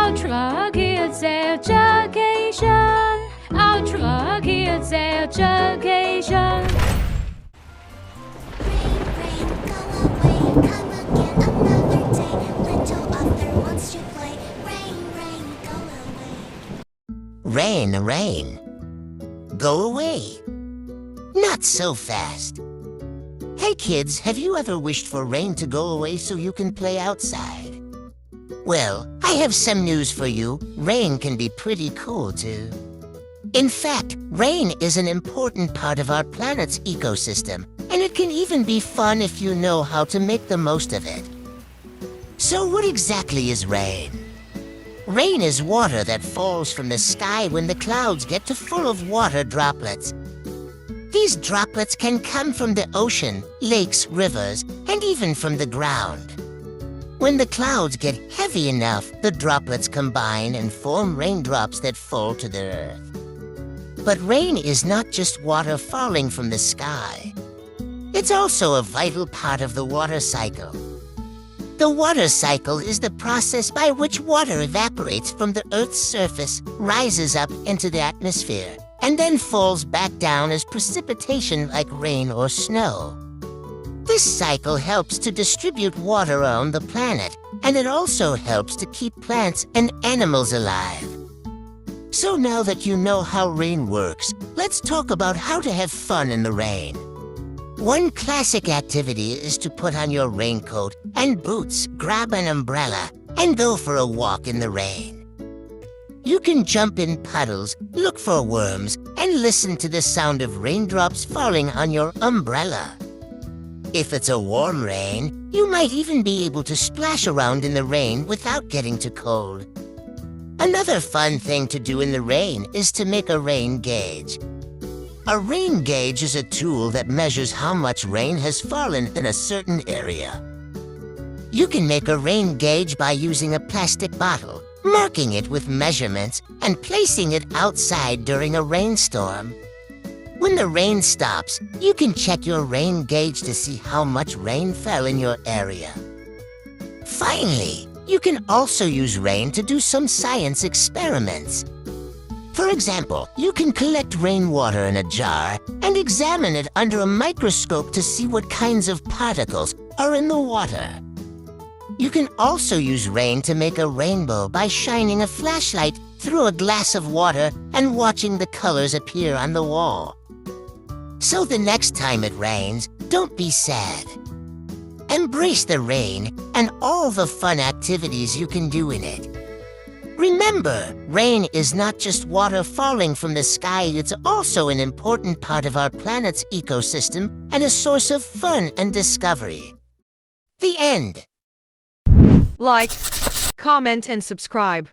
Ultra Kids Education. Ultra Kids Education. Rain, go away, come again another day. Little Arthur wants to play. Rain, go away. Rain, go away. Not so fast. Hey kids, have you ever wished for rain to go away so you can play outside? Well, I have some news for you. Rain can be pretty cool too. In fact, rain is an important part of our planet's ecosystem, and it can even be fun if you know how to make the most of it. So what exactly is rain? Rain is water that falls from the sky when the clouds get too full of water droplets. These droplets can come from the ocean, lakes, rivers, and even from the ground. When the clouds get heavy enough, the droplets combine and form raindrops that fall to the earth. But rain is not just water falling from the sky. It's also a vital part of the water cycle. The water cycle is the process by which water evaporates from the Earth's surface, rises up into the atmosphere, and then falls back down as precipitation like rain or snow. This cycle helps to distribute water around the planet, and it also helps to keep plants and animals alive. So now that you know how rain works, let's talk about how to have fun in the rain. One classic activity is to put on your raincoat and boots, grab an umbrella, and go for a walk in the rain. You can jump in puddles, look for worms, and listen to the sound of raindrops falling on your umbrella. If it's a warm rain, you might even be able to splash around in the rain without getting too cold. Another fun thing to do in the rain is to make a rain gauge. A rain gauge is a tool that measures how much rain has fallen in a certain area. You can make a rain gauge by using a plastic bottle, marking it with measurements, and placing it outside during a rainstorm. When the rain stops, you can check your rain gauge to see how much rain fell in your area. Finally, you can also use rain to do some science experiments. For example, you can collect rainwater in a jar and examine it under a microscope to see what kinds of particles are in the water. You can also use rain to make a rainbow by shining a flashlight through a glass of water and watching the colors appear on the wall. So the next time it rains, don't be sad. Embrace the rain and all the fun activities you can do in it. Remember, rain is not just water falling from the sky, it's also an important part of our planet's ecosystem and a source of fun and discovery. The end. Like, comment and subscribe.